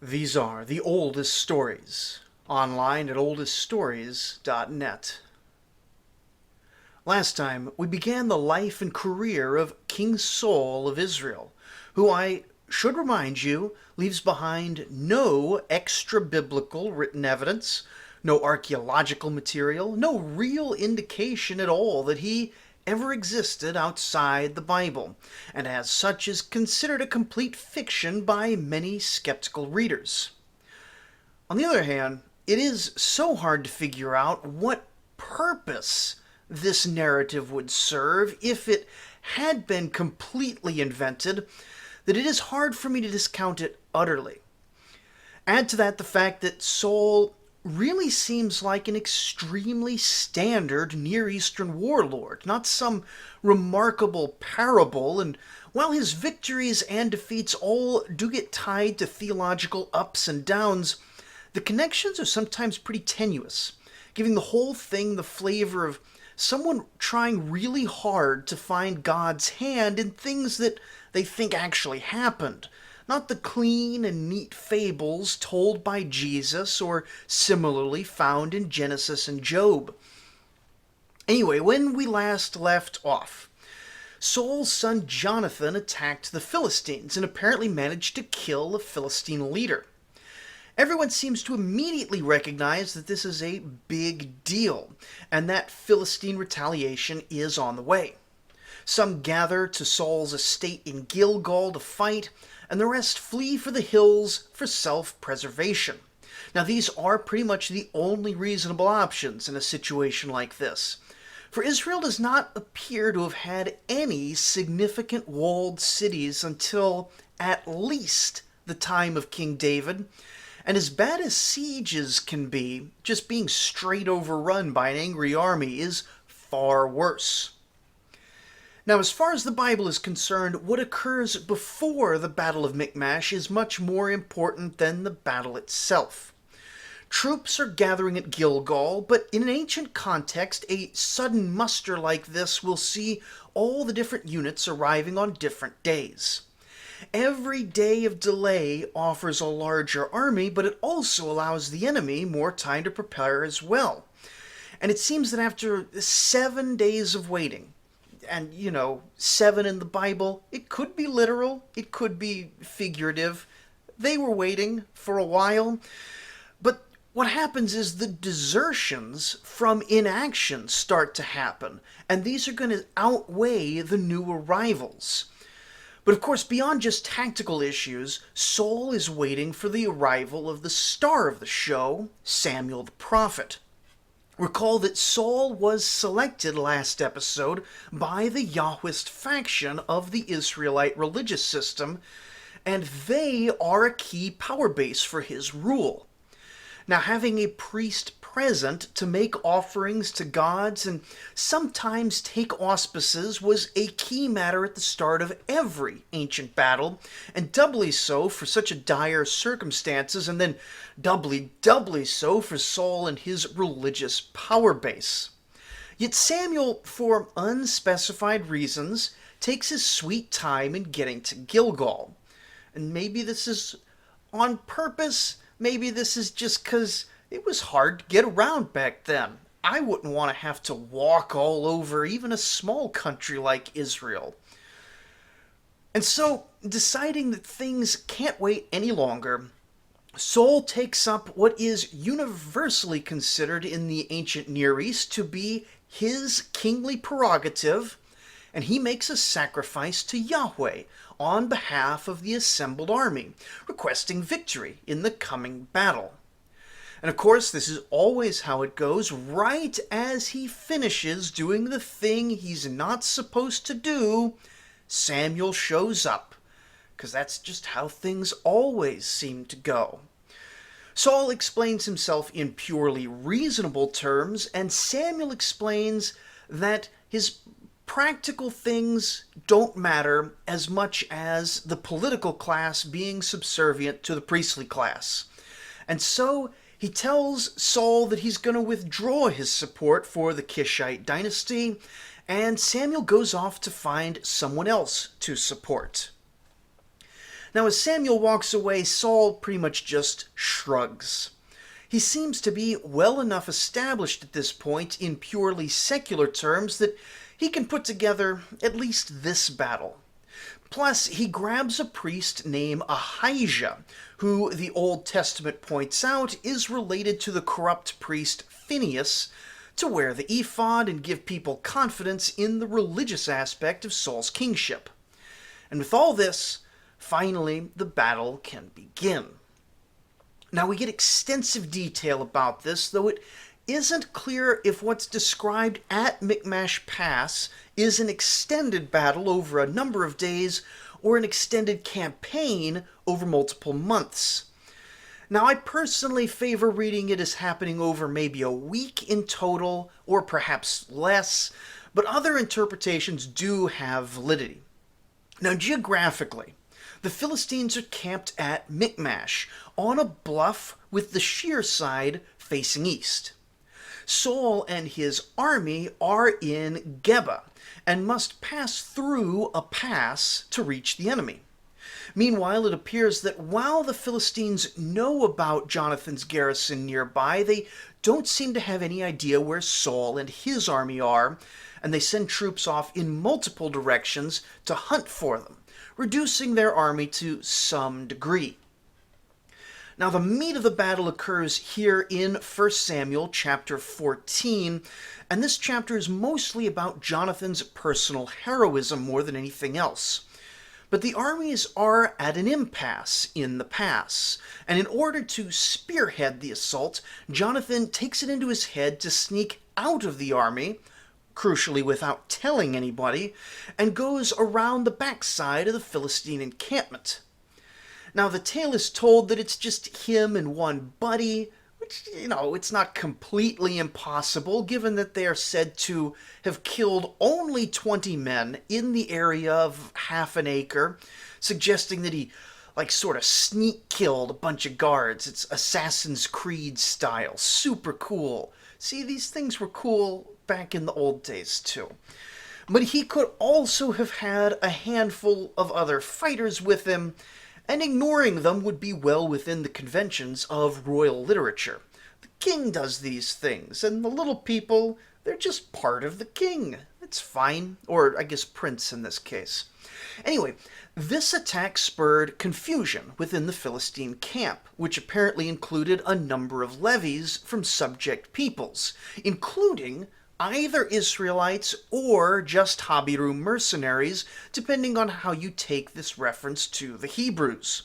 These are the oldest stories, online at oldeststories.net. Last time, we began the life and career of King Saul of Israel, who I should remind you leaves behind no extra-biblical written evidence, no archaeological material, no real indication at all that he ever existed outside the Bible, and as such is considered a complete fiction by many skeptical readers. On the other hand, it is so hard to figure out what purpose this narrative would serve if it had been completely invented that it is hard for me to discount it utterly. Add to that the fact that Saul really seems like an extremely standard Near Eastern warlord, not some remarkable parable, and while his victories and defeats all do get tied to theological ups and downs, the connections are sometimes pretty tenuous, giving the whole thing the flavor of someone trying really hard to find God's hand in things that they think actually happened, not the clean and neat fables told by Jesus or similarly found in Genesis and Job. Anyway, when we last left off, Saul's son Jonathan attacked the Philistines and apparently managed to kill a Philistine leader. Everyone seems to immediately recognize that this is a big deal, and that Philistine retaliation is on the way. Some gather to Saul's estate in Gilgal to fight, and the rest flee for the hills for self-preservation. Now, these are pretty much the only reasonable options in a situation like this, for Israel does not appear to have had any significant walled cities until at least the time of King David, and as bad as sieges can be, just being straight overrun by an angry army is far worse. Now, as far as the Bible is concerned, what occurs before the Battle of Michmash is much more important than the battle itself. Troops are gathering at Gilgal, but in an ancient context, a sudden muster like this will see all the different units arriving on different days. Every day of delay offers a larger army, but it also allows the enemy more time to prepare as well. And it seems that after 7 days of waiting, and 7 in the Bible, it could be literal, it could be figurative. They were waiting for a while. But what happens is the desertions from inaction start to happen, and these are going to outweigh the new arrivals. But of course, beyond just tactical issues, Saul is waiting for the arrival of the star of the show, Samuel the prophet. Recall that Saul was selected last episode by the Yahwist faction of the Israelite religious system, and they are a key power base for his rule. Now, having a priest present to make offerings to gods and sometimes take auspices was a key matter at the start of every ancient battle, and doubly so for such a dire circumstances, and then doubly so for Saul and his religious power base. Yet Samuel, for unspecified reasons, takes his sweet time in getting to Gilgal. And maybe this is on purpose. Maybe this is just because it was hard to get around back then. I wouldn't want to have to walk all over even a small country like Israel. And so, deciding that things can't wait any longer, Saul takes up what is universally considered in the ancient Near East to be his kingly prerogative, and he makes a sacrifice to Yahweh on behalf of the assembled army, requesting victory in the coming battle. And of course, this is always how it goes. Right as he finishes doing the thing he's not supposed to do, Samuel shows up, because that's just how things always seem to go. Saul explains himself in purely reasonable terms, and Samuel explains that his practical things don't matter as much as the political class being subservient to the priestly class. And so he tells Saul that he's going to withdraw his support for the Kishite dynasty, and Samuel goes off to find someone else to support. Now, as Samuel walks away, Saul pretty much just shrugs. He seems to be well enough established at this point in purely secular terms that he can put together at least this battle. Plus, he grabs a priest named Ahijah, who the Old Testament points out is related to the corrupt priest Phinehas, to wear the ephod and give people confidence in the religious aspect of Saul's kingship. And with all this, finally the battle can begin. Now, we get extensive detail about this, though it isn't clear if what's described at Michmash Pass is an extended battle over a number of days or an extended campaign over multiple months. Now, I personally favor reading it as happening over maybe a week in total, or perhaps less, but other interpretations do have validity. Now, geographically, the Philistines are camped at Michmash, on a bluff with the sheer side facing east. Saul and his army are in Gilboa, and must pass through a pass to reach the enemy. Meanwhile, it appears that while the Philistines know about Jonathan's garrison nearby, they don't seem to have any idea where Saul and his army are, and they send troops off in multiple directions to hunt for them, reducing their army to some degree. Now, the meat of the battle occurs here in 1 Samuel chapter 14, and this chapter is mostly about Jonathan's personal heroism more than anything else. But the armies are at an impasse in the pass, and in order to spearhead the assault, Jonathan takes it into his head to sneak out of the army, crucially without telling anybody, and goes around the backside of the Philistine encampment. Now, the tale is told that it's just him and one buddy, which, it's not completely impossible, given that they are said to have killed only 20 men in the area of half an acre, suggesting that he, sort of sneak killed a bunch of guards. It's Assassin's Creed style. Super cool. See, these things were cool back in the old days, too. But he could also have had a handful of other fighters with him, and ignoring them would be well within the conventions of royal literature. The king does these things, and the little people, they're just part of the king. It's fine. Or, I guess, prince in this case. Anyway, this attack spurred confusion within the Philistine camp, which apparently included a number of levies from subject peoples, including either Israelites or just Habiru mercenaries, depending on how you take this reference to the Hebrews.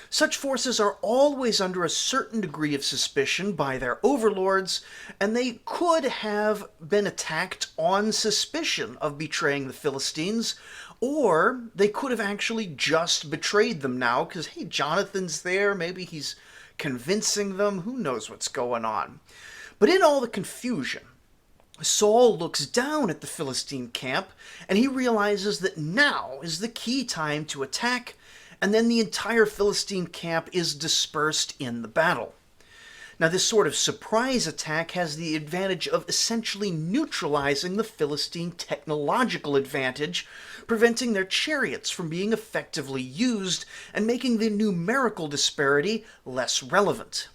Such forces are always under a certain degree of suspicion by their overlords, and they could have been attacked on suspicion of betraying the Philistines, or they could have actually just betrayed them now, because, hey, Jonathan's there, maybe he's convincing them, who knows what's going on. But in all the confusion, Saul looks down at the Philistine camp, and he realizes that now is the key time to attack, and then the entire Philistine camp is dispersed in the battle. Now, this sort of surprise attack has the advantage of essentially neutralizing the Philistine technological advantage, preventing their chariots from being effectively used and making the numerical disparity less relevant.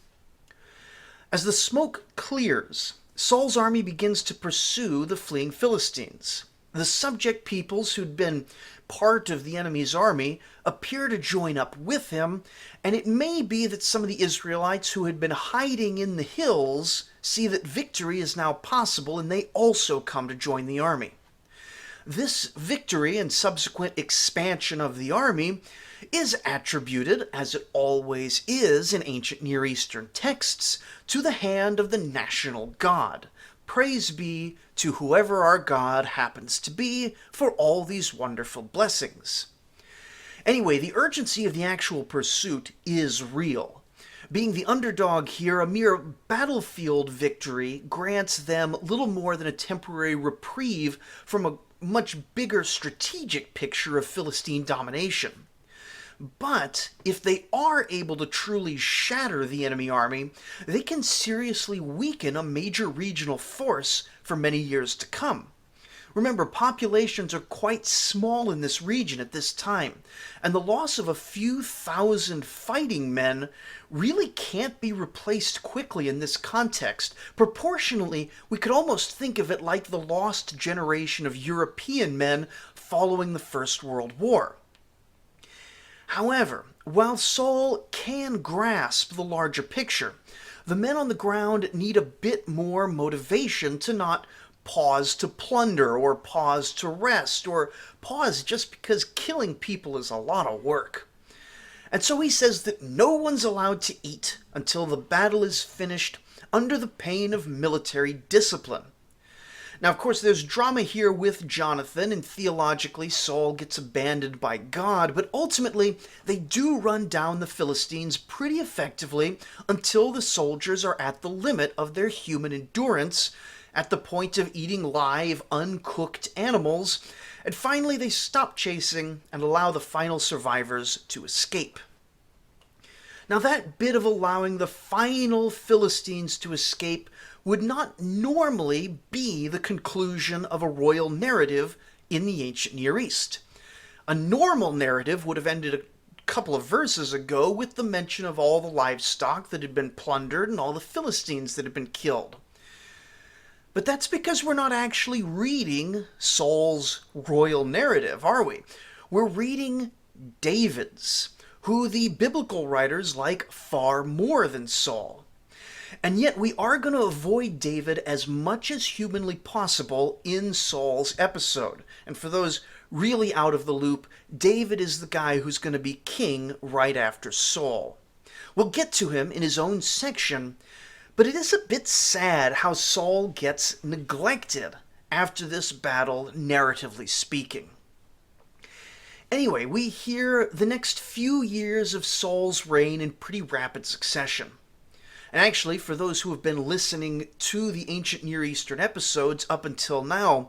As the smoke clears, Saul's army begins to pursue the fleeing Philistines. The subject peoples who'd been part of the enemy's army appear to join up with him, and it may be that some of the Israelites who had been hiding in the hills see that victory is now possible, and they also come to join the army. This victory and subsequent expansion of the army is attributed, as it always is in ancient Near Eastern texts, to the hand of the national god. Praise be to whoever our God happens to be for all these wonderful blessings. Anyway, the urgency of the actual pursuit is real. Being the underdog here, a mere battlefield victory grants them little more than a temporary reprieve from a much bigger strategic picture of Philistine domination. But if they are able to truly shatter the enemy army, they can seriously weaken a major regional force for many years to come. Remember, populations are quite small in this region at this time, and the loss of a few thousand fighting men really can't be replaced quickly in this context. Proportionally, we could almost think of it like the lost generation of European men following the First World War. However, while Saul can grasp the larger picture, the men on the ground need a bit more motivation to not pause to plunder or pause to rest or pause just because killing people is a lot of work. And so he says that no one's allowed to eat until the battle is finished under the pain of military discipline. Now, of course, there's drama here with Jonathan, and theologically Saul gets abandoned by God, but ultimately they do run down the Philistines pretty effectively until the soldiers are at the limit of their human endurance, at the point of eating live, uncooked animals, and finally they stop chasing and allow the final survivors to escape. Now, that bit of allowing the final Philistines to escape would not normally be the conclusion of a royal narrative in the ancient Near East. A normal narrative would have ended a couple of verses ago with the mention of all the livestock that had been plundered and all the Philistines that had been killed. But that's because we're not actually reading Saul's royal narrative, are we? We're reading David's, who the biblical writers like far more than Saul. And yet we are going to avoid David as much as humanly possible in Saul's episode. And for those really out of the loop, David is the guy who's going to be king right after Saul. We'll get to him in his own section, but it is a bit sad how Saul gets neglected after this battle, narratively speaking. Anyway, we hear the next few years of Saul's reign in pretty rapid succession. And actually, for those who have been listening to the ancient Near Eastern episodes up until now,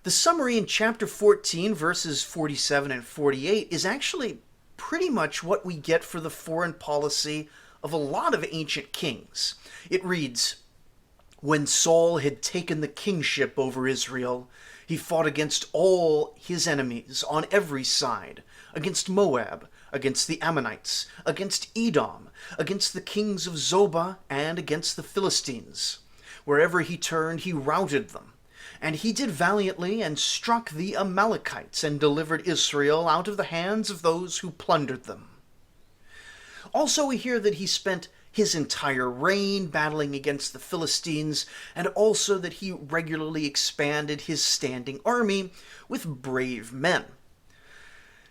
the summary in chapter 14, verses 47 and 48 is actually pretty much what we get for the foreign policy of a lot of ancient kings. It reads, "When Saul had taken the kingship over Israel, he fought against all his enemies on every side, against Moab, against the Ammonites, against Edom, against the kings of Zobah, and against the Philistines. Wherever he turned, he routed them. And he did valiantly and struck the Amalekites and delivered Israel out of the hands of those who plundered them." Also, we hear that he spent his entire reign battling against the Philistines, and also that he regularly expanded his standing army with brave men.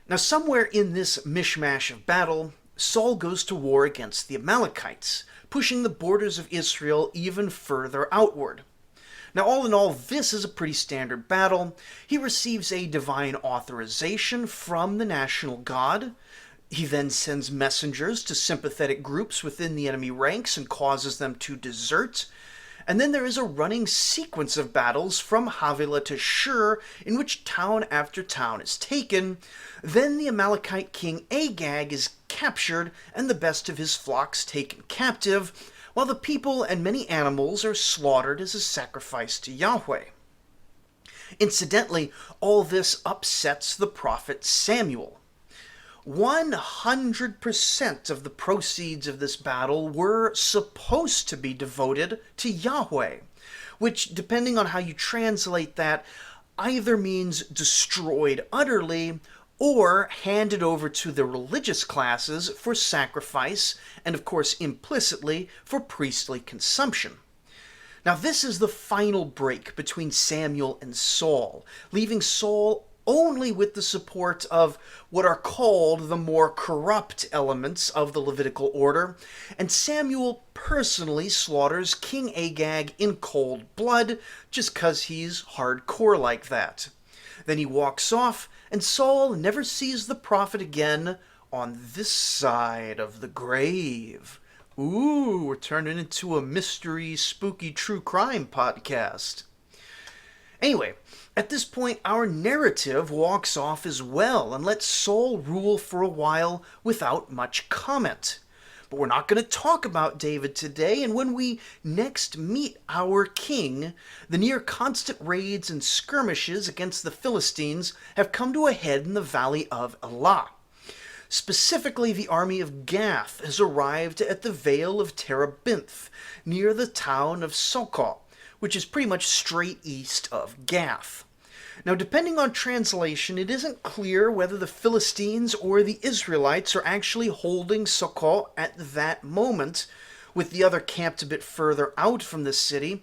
Now, somewhere in this mishmash of battle, Saul goes to war against the Amalekites, pushing the borders of Israel even further outward. Now, all in all, this is a pretty standard battle. He receives a divine authorization from the national god. He then sends messengers to sympathetic groups within the enemy ranks and causes them to desert. And then there is a running sequence of battles from Havilah to Shur, in which town after town is taken. Then the Amalekite king Agag is captured and the best of his flocks taken captive, while the people and many animals are slaughtered as a sacrifice to Yahweh. Incidentally, all this upsets the prophet Samuel. 100% of the proceeds of this battle were supposed to be devoted to Yahweh, which, depending on how you translate that, either means destroyed utterly or handed over to the religious classes for sacrifice and, of course, implicitly for priestly consumption. Now, this is the final break between Samuel and Saul, leaving Saul only with the support of what are called the more corrupt elements of the Levitical order, and Samuel personally slaughters King Agag in cold blood just because he's hardcore like that. Then he walks off, and Saul never sees the prophet again on this side of the grave. Ooh, we're turning into a mystery, spooky, true crime podcast. Anyway, at this point, our narrative walks off as well and lets Saul rule for a while without much comment. But we're not going to talk about David today, and when we next meet our king, the near constant raids and skirmishes against the Philistines have come to a head in the valley of Elah. Specifically, the army of Gath has arrived at the Vale of Terebinth, near the town of Circa, which is pretty much straight east of Gath. Now, depending on translation, it isn't clear whether the Philistines or the Israelites are actually holding Circa at that moment, with the other camped a bit further out from the city.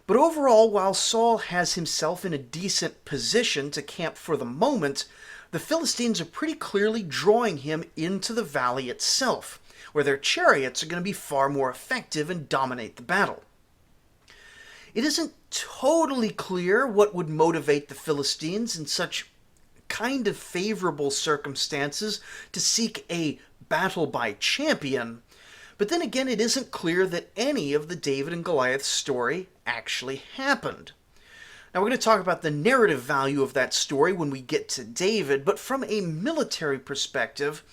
But overall, while Saul has himself in a decent position to camp for the moment, the Philistines are pretty clearly drawing him into the valley itself, where their chariots are going to be far more effective and dominate the battle. It isn't totally clear what would motivate the Philistines in such kind of favorable circumstances to seek a battle by champion, but then again it isn't clear that any of the David and Goliath story actually happened. Now we're going to talk about the narrative value of that story when we get to David, but from a military perspective,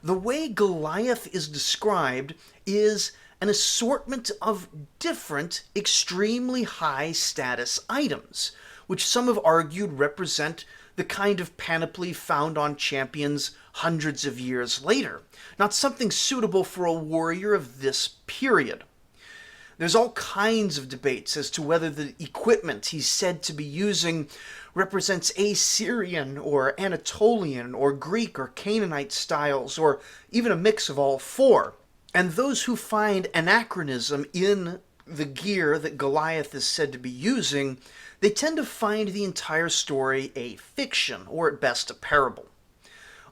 the way Goliath is described is an assortment of different, extremely high status items, which some have argued represent the kind of panoply found on champions hundreds of years later, not something suitable for a warrior of this period. There's all kinds of debates as to whether the equipment he's said to be using represents Assyrian or Anatolian or Greek or Canaanite styles, or even a mix of all four. And those who find anachronism in the gear that Goliath is said to be using, they tend to find the entire story a fiction, or at best a parable.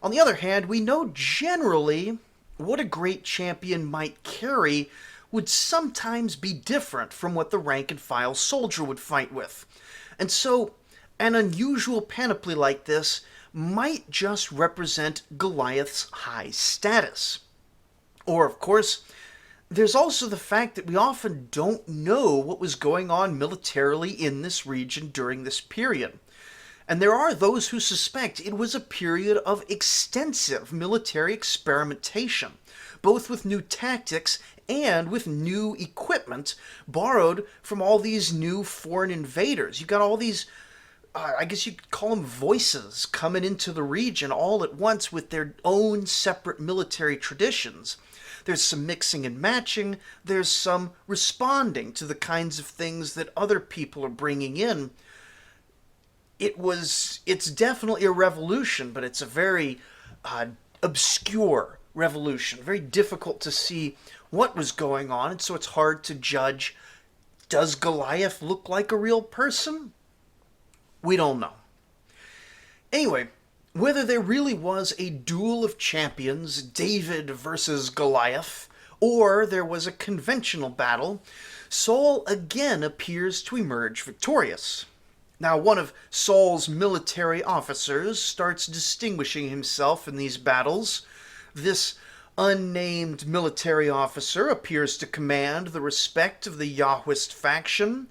On the other hand, we know generally what a great champion might carry would sometimes be different from what the rank-and-file soldier would fight with. And so, an unusual panoply like this might just represent Goliath's high status. Or, of course, there's also the fact that we often don't know what was going on militarily in this region during this period. And there are those who suspect it was a period of extensive military experimentation, both with new tactics and with new equipment borrowed from all these new foreign invaders. You got all these, I guess you'd call them voices, coming into the region all at once with their own separate military traditions. There's some mixing and matching, there's some responding to the kinds of things that other people are bringing in. It's definitely a revolution, but it's a very obscure revolution, very difficult to see what was going on, and so it's hard to judge, does Goliath look like a real person? We don't know. Anyway, whether there really was a duel of champions, David versus Goliath, or there was a conventional battle, Saul again appears to emerge victorious. Now, one of Saul's military officers starts distinguishing himself in these battles. This unnamed military officer appears to command the respect of the Yahwist faction.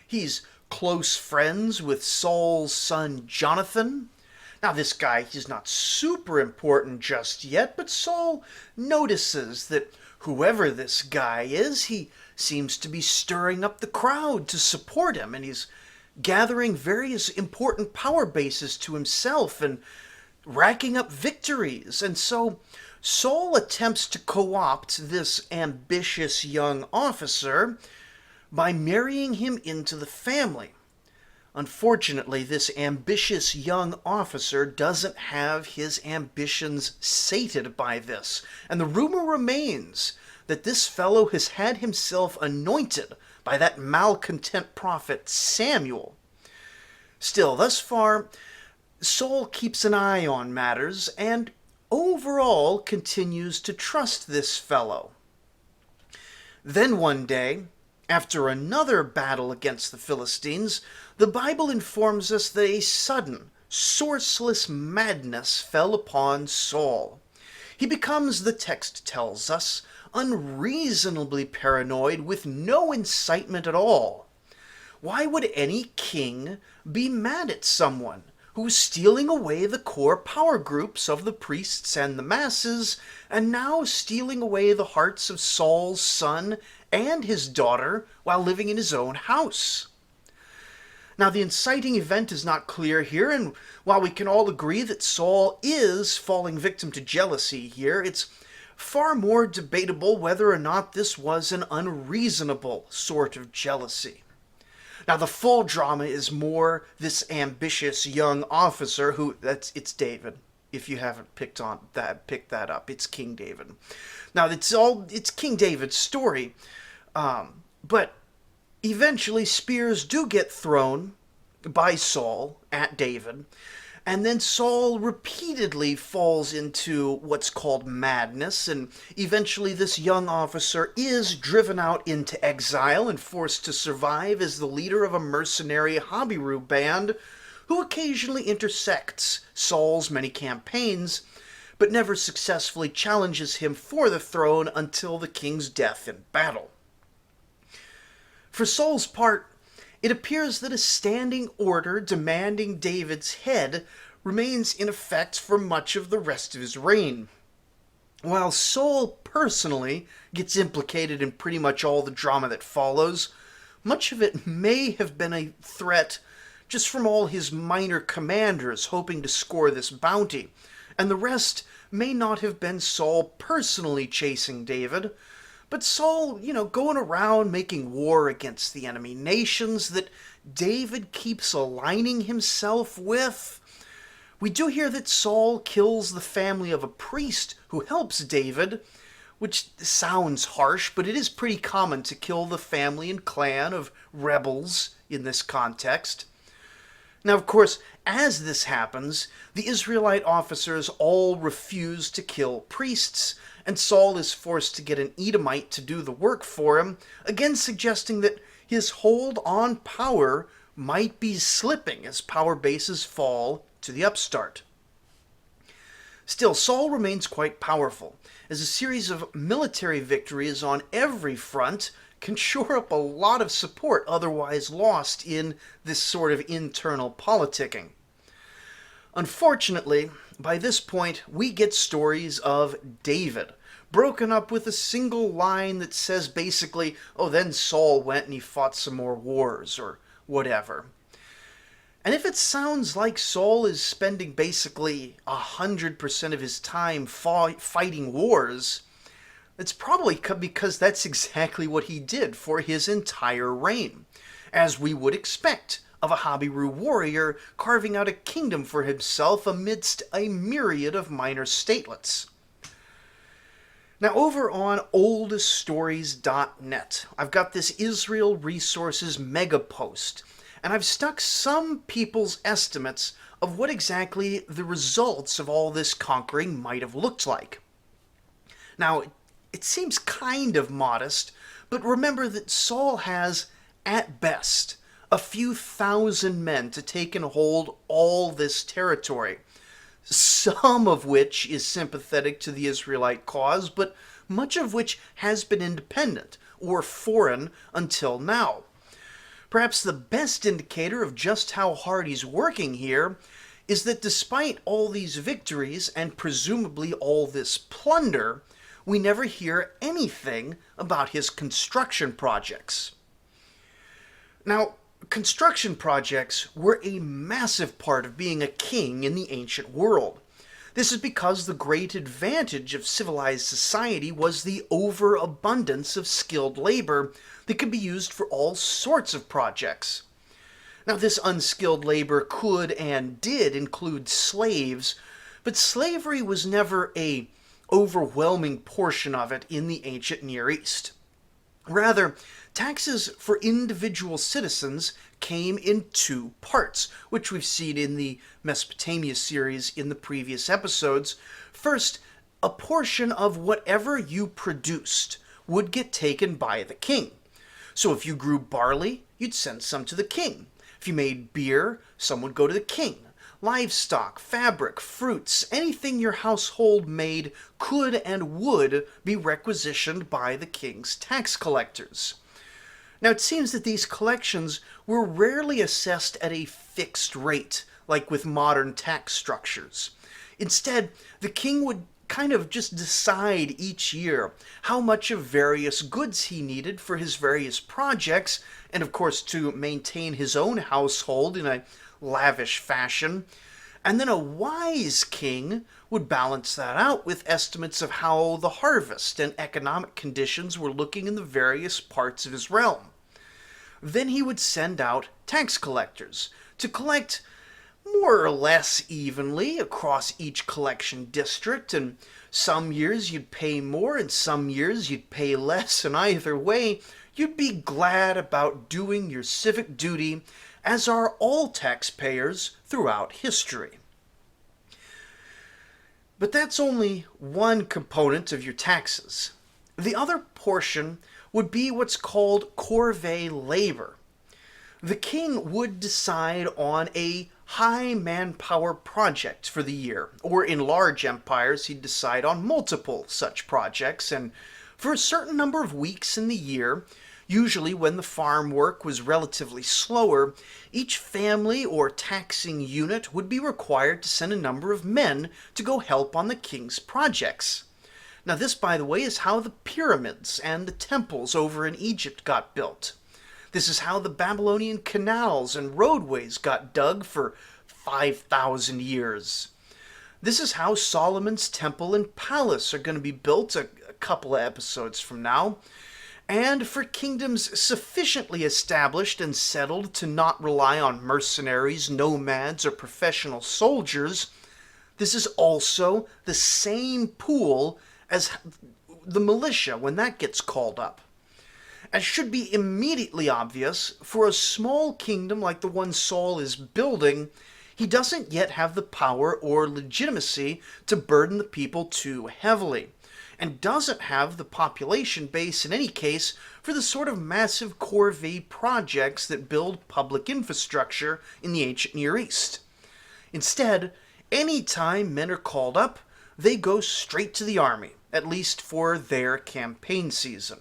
He's close friends with Saul's son Jonathan. Now, this guy, he's not super important just yet, but Saul notices that whoever this guy is, he seems to be stirring up the crowd to support him, and he's gathering various important power bases to himself and racking up victories. And so Saul attempts to co-opt this ambitious young officer by marrying him into the family. Unfortunately, this ambitious young officer doesn't have his ambitions sated by this, and the rumor remains that this fellow has had himself anointed by that malcontent prophet Samuel. Still, thus far, Saul keeps an eye on matters and overall continues to trust this fellow. Then one day, after another battle against the Philistines, the Bible informs us that a sudden, sourceless madness fell upon Saul. He becomes, the text tells us, unreasonably paranoid with no incitement at all. Why would any king be mad at someone who was stealing away the core power groups of the priests and the masses, and now stealing away the hearts of Saul's son and his daughter while living in his own house. Now, the inciting event is not clear here, and while we can all agree that Saul is falling victim to jealousy here, it's far more debatable whether or not this was an unreasonable sort of jealousy. Now, the full drama is more this ambitious young officer it's David. If you haven't picked that up, it's King David. Now, it's King David's story, but eventually spears do get thrown by Saul at David, and then Saul repeatedly falls into what's called madness, and eventually this young officer is driven out into exile and forced to survive as the leader of a mercenary Habiru band who occasionally intersects Saul's many campaigns, but never successfully challenges him for the throne until the king's death in battle. For Saul's part, it appears that a standing order demanding David's head remains in effect for much of the rest of his reign. While Saul personally gets implicated in pretty much all the drama that follows, much of it may have been a threat just from all his minor commanders hoping to score this bounty, and the rest may not have been Saul personally chasing David, but Saul, going around making war against the enemy nations that David keeps aligning himself with. We do hear that Saul kills the family of a priest who helps David, which sounds harsh, but it is pretty common to kill the family and clan of rebels in this context. Now, of course, as this happens, the Israelite officers all refuse to kill priests, and Saul is forced to get an Edomite to do the work for him, again suggesting that his hold on power might be slipping as power bases fall to the upstart. Still, Saul remains quite powerful, as a series of military victories on every front can shore up a lot of support otherwise lost in this sort of internal politicking. Unfortunately, by this point, we get stories of David, broken up with a single line that says basically, then Saul went and he fought some more wars, or whatever. And if it sounds like Saul is spending basically 100% of his time fighting wars, it's probably because that's exactly what he did for his entire reign, as we would expect of a Habiru warrior carving out a kingdom for himself amidst a myriad of minor statelets. Now, over on oldstories.net, I've got this Israel Resources mega post, and I've stuck some people's estimates of what exactly the results of all this conquering might have looked like. Now, it seems kind of modest, but remember that Saul has, at best, a few thousand men to take and hold all this territory, some of which is sympathetic to the Israelite cause, but much of which has been independent or foreign until now. Perhaps the best indicator of just how hard he's working here is that despite all these victories and presumably all this plunder, we never hear anything about his construction projects. Now, construction projects were a massive part of being a king in the ancient world. This is because the great advantage of civilized society was the overabundance of skilled labor that could be used for all sorts of projects. Now, this unskilled labor could and did include slaves, but slavery was never a overwhelming portion of it in the ancient Near East. Rather, taxes for individual citizens came in two parts, which we've seen in the Mesopotamia series in the previous episodes. First, a portion of whatever you produced would get taken by the king. So if you grew barley, you'd send some to the king. If you made beer, some would go to the king. Livestock, fabric, fruits, anything your household made could and would be requisitioned by the king's tax collectors. Now, it seems that these collections were rarely assessed at a fixed rate, like with modern tax structures. Instead, the king would kind of just decide each year how much of various goods he needed for his various projects, and of course to maintain his own household in a lavish fashion. And then a wise king would balance that out with estimates of how the harvest and economic conditions were looking in the various parts of his realm. Then he would send out tax collectors to collect more or less evenly across each collection district, and some years you'd pay more and some years you'd pay less, and either way you'd be glad about doing your civic duty, as are all taxpayers throughout history. But that's only one component of your taxes. The other portion would be what's called corvée labor. The king would decide on a high manpower project for the year, or in large empires he'd decide on multiple such projects, and for a certain number of weeks in the year, usually when the farm work was relatively slower, each family or taxing unit would be required to send a number of men to go help on the king's projects. Now this, by the way, is how the pyramids and the temples over in Egypt got built. This is how the Babylonian canals and roadways got dug for 5,000 years. This is how Solomon's temple and palace are going to be built a couple of episodes from now. And for kingdoms sufficiently established and settled to not rely on mercenaries, nomads, or professional soldiers, this is also the same pool as the militia when that gets called up. As should be immediately obvious, for a small kingdom like the one Saul is building, he doesn't yet have the power or legitimacy to burden the people too heavily, and doesn't have the population base in any case for the sort of massive corvée projects that build public infrastructure in the ancient Near East. Instead, any time men are called up, they go straight to the army, at least for their campaign season.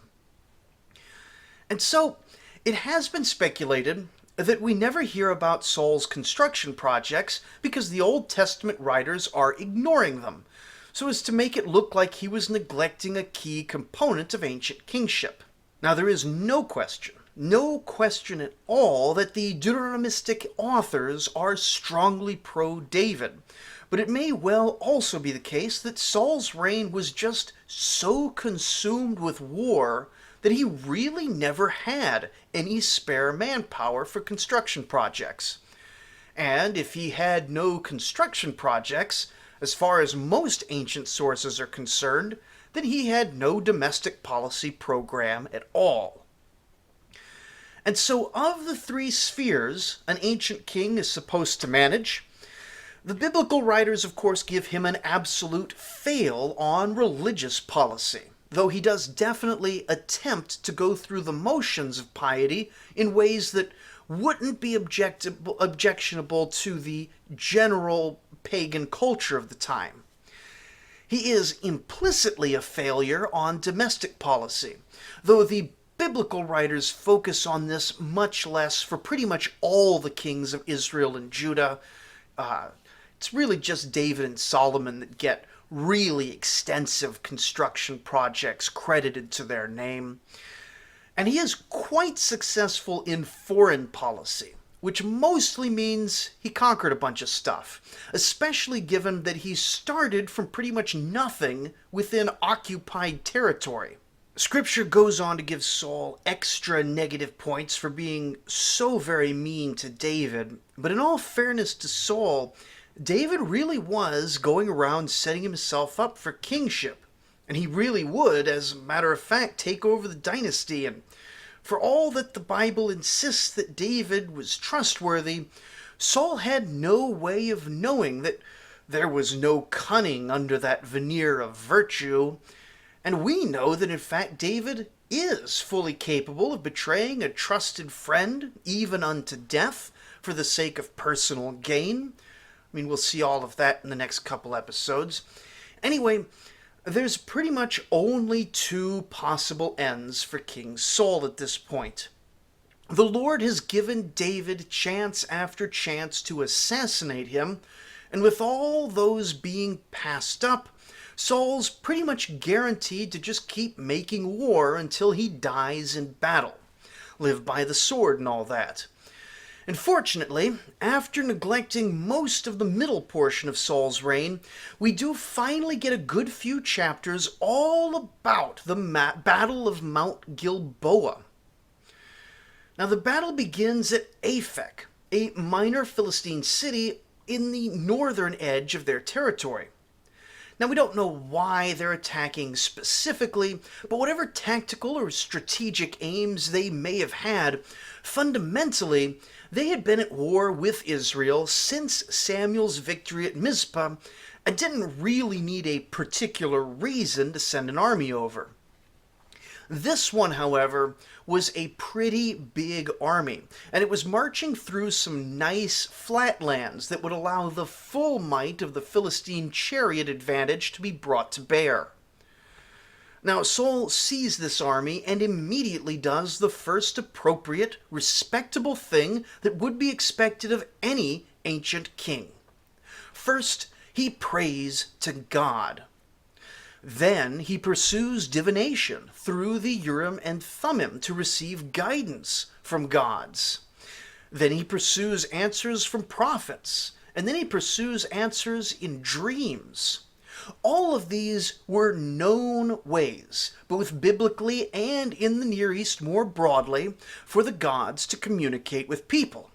And so, it has been speculated that we never hear about Saul's construction projects because the Old Testament writers are ignoring them, so as to make it look like he was neglecting a key component of ancient kingship. Now there is no question at all that the Deuteronomistic authors are strongly pro-David, but it may well also be the case that Saul's reign was just so consumed with war that he really never had any spare manpower for construction projects. And if he had no construction projects, as far as most ancient sources are concerned, then he had no domestic policy program at all. And so of the three spheres an ancient king is supposed to manage, the biblical writers of course give him an absolute fail on religious policy, though he does definitely attempt to go through the motions of piety in ways that wouldn't be objectionable to the general pagan culture of the time. He is implicitly a failure on domestic policy, though the biblical writers focus on this much less for pretty much all the kings of Israel and Judah. It's really just David and Solomon that get really extensive construction projects credited to their name. And he is quite successful in foreign policy, which mostly means he conquered a bunch of stuff, especially given that he started from pretty much nothing within occupied territory. Scripture goes on to give Saul extra negative points for being so very mean to David, but in all fairness to Saul, David really was going around setting himself up for kingship, and he really would, as a matter of fact, take over the dynasty. And for all that the Bible insists that David was trustworthy, Saul had no way of knowing that there was no cunning under that veneer of virtue, and we know that in fact David is fully capable of betraying a trusted friend, even unto death, for the sake of personal gain. I mean, we'll see all of that in the next couple episodes. Anyway, there's pretty much only two possible ends for King Saul at this point. The Lord has given David chance after chance to assassinate him, and with all those being passed up, Saul's pretty much guaranteed to just keep making war until he dies in battle. Live by the sword and all that. Unfortunately, after neglecting most of the middle portion of Saul's reign, we do finally get a good few chapters all about the Battle of Mount Gilboa. Now, the battle begins at Aphek, a minor Philistine city in the northern edge of their territory. Now, we don't know why they're attacking specifically, but whatever tactical or strategic aims they may have had, fundamentally, they had been at war with Israel since Samuel's victory at Mizpah and didn't really need a particular reason to send an army over. This one, however, was a pretty big army, and it was marching through some nice flatlands that would allow the full might of the Philistine chariot advantage to be brought to bear. Now, Saul sees this army and immediately does the first appropriate, respectable thing that would be expected of any ancient king. First, he prays to God. Then he pursues divination through the Urim and Thummim to receive guidance from gods. Then he pursues answers from prophets, and then he pursues answers in dreams. All of these were known ways, both biblically and in the Near East more broadly, for the gods to communicate with people.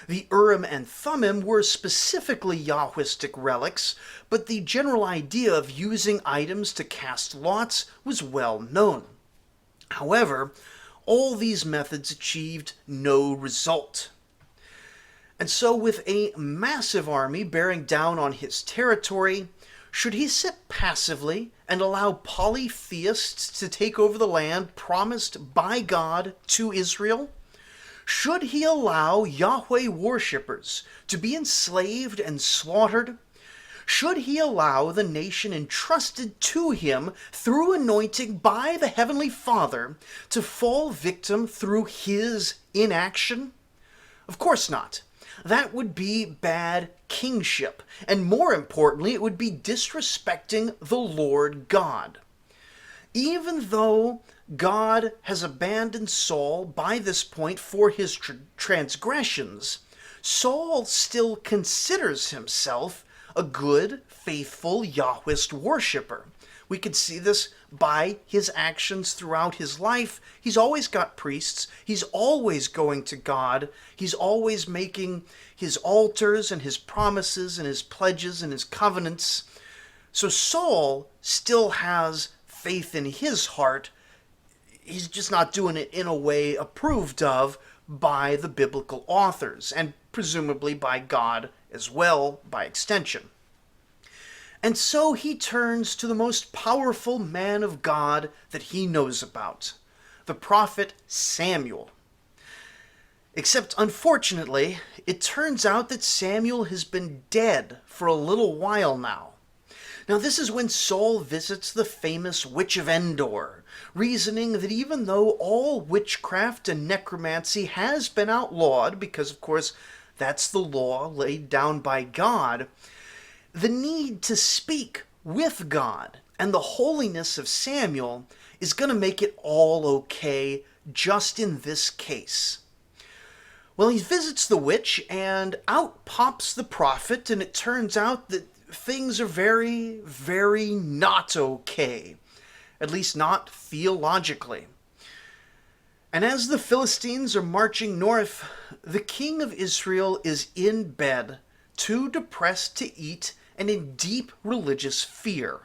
The Urim and Thummim were specifically Yahwistic relics, but the general idea of using items to cast lots was well known. However, all these methods achieved no result. And so, with a massive army bearing down on his territory, should he sit passively and allow polytheists to take over the land promised by God to Israel? Should he allow Yahweh worshippers to be enslaved and slaughtered? Should he allow the nation entrusted to him through anointing by the Heavenly Father to fall victim through his inaction? Of course not. That would be bad kingship, and more importantly, it would be disrespecting the Lord God. Even though God has abandoned Saul by this point for his transgressions, Saul still considers himself a good, faithful Yahwist worshipper. We could see this by his actions throughout his life. He's always got priests. He's always going to God. He's always making his altars and his promises and his pledges and his covenants. So Saul still has faith in his heart. He's just not doing it in a way approved of by the biblical authors, and presumably by God as well, by extension. And so he turns to the most powerful man of God that he knows about, the prophet Samuel. Except, unfortunately, it turns out that Samuel has been dead for a little while now. Now, this is when Saul visits the famous Witch of Endor, reasoning that even though all witchcraft and necromancy has been outlawed, because, of course, that's the law laid down by God, the need to speak with God and the holiness of Samuel is going to make it all okay just in this case. Well, he visits the witch, and out pops the prophet, and it turns out that things are very, very not okay. At least not theologically. And as the Philistines are marching north, the king of Israel is in bed, too depressed to eat, and in deep religious fear.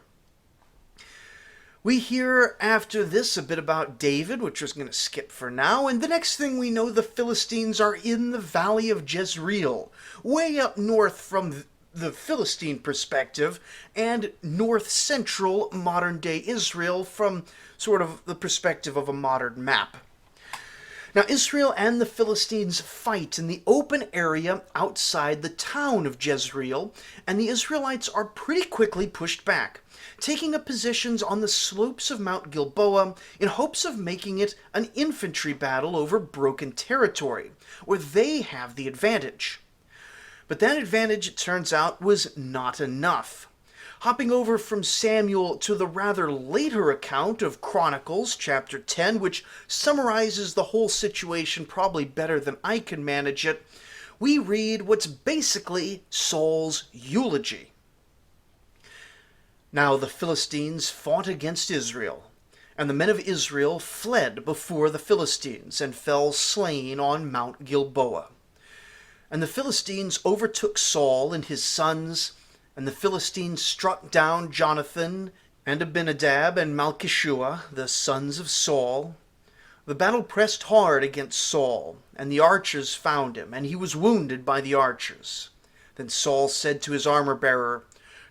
We hear after this a bit about David, which we're going to skip for now, and the next thing we know, the Philistines are in the valley of Jezreel, way up north from the Philistine perspective, and north-central modern-day Israel from sort of the perspective of a modern map. Now, Israel and the Philistines fight in the open area outside the town of Jezreel, and the Israelites are pretty quickly pushed back, taking up positions on the slopes of Mount Gilboa in hopes of making it an infantry battle over broken territory, where they have the advantage. But that advantage, it turns out, was not enough. Hopping over from Samuel to the rather later account of Chronicles chapter 10, which summarizes the whole situation probably better than I can manage it, we read what's basically Saul's eulogy. Now the Philistines fought against Israel, and the men of Israel fled before the Philistines and fell slain on Mount Gilboa. And the Philistines overtook Saul and his sons, and the Philistines struck down Jonathan and Abinadab and Malchishua, the sons of Saul. The battle pressed hard against Saul, and the archers found him, and he was wounded by the archers. Then Saul said to his armor-bearer,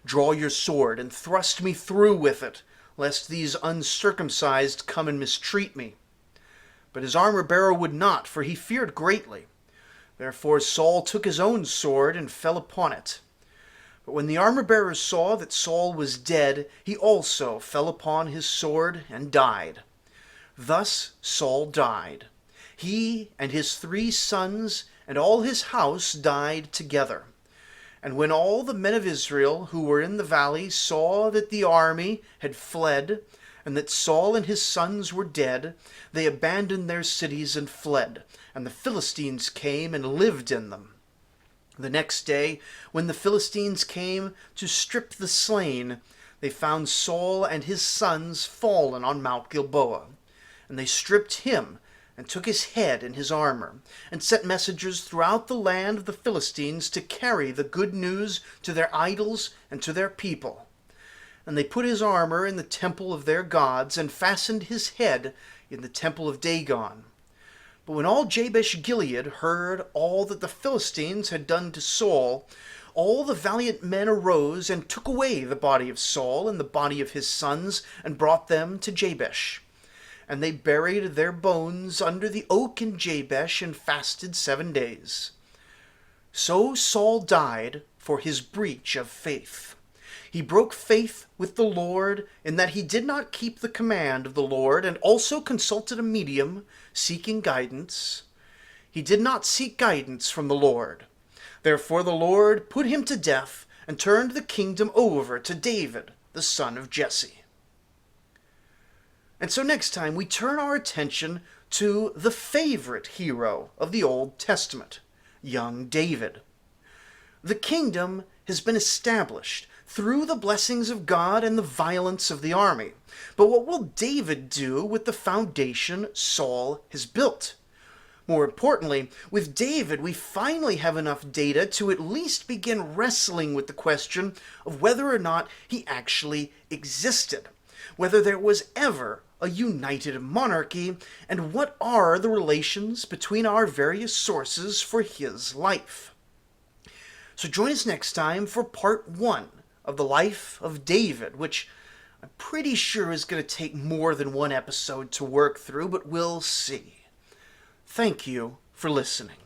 "Draw your sword and thrust me through with it, lest these uncircumcised come and mistreat me." But his armor-bearer would not, for he feared greatly. Therefore Saul took his own sword and fell upon it. But when the armor-bearer saw that Saul was dead, he also fell upon his sword and died. Thus Saul died. He and his 3 sons and all his house died together. And when all the men of Israel who were in the valley saw that the army had fled, and that Saul and his sons were dead, they abandoned their cities and fled, and the Philistines came and lived in them. The next day, when the Philistines came to strip the slain, they found Saul and his sons fallen on Mount Gilboa. And they stripped him, and took his head and his armor, and sent messengers throughout the land of the Philistines to carry the good news to their idols and to their people. And they put his armor in the temple of their gods, and fastened his head in the temple of Dagon. But when all Jabesh-Gilead heard all that the Philistines had done to Saul, all the valiant men arose and took away the body of Saul and the body of his sons, and brought them to Jabesh. And they buried their bones under the oak in Jabesh, and fasted 7 days. So Saul died for his breach of faith. He broke faith with the Lord in that he did not keep the command of the Lord, and also consulted a medium, seeking guidance. He did not seek guidance from the Lord. Therefore the Lord put him to death, and turned the kingdom over to David, the son of Jesse. And so next time we turn our attention to the favorite hero of the Old Testament, young David. The kingdom has been established through the blessings of God and the violence of the army. But what will David do with the foundation Saul has built? More importantly, with David, we finally have enough data to at least begin wrestling with the question of whether or not he actually existed, whether there was ever a united monarchy, and what are the relations between our various sources for his life. So join us next time for part 1 of the life of David, which I'm pretty sure is going to take more than one episode to work through, but we'll see. Thank you for listening.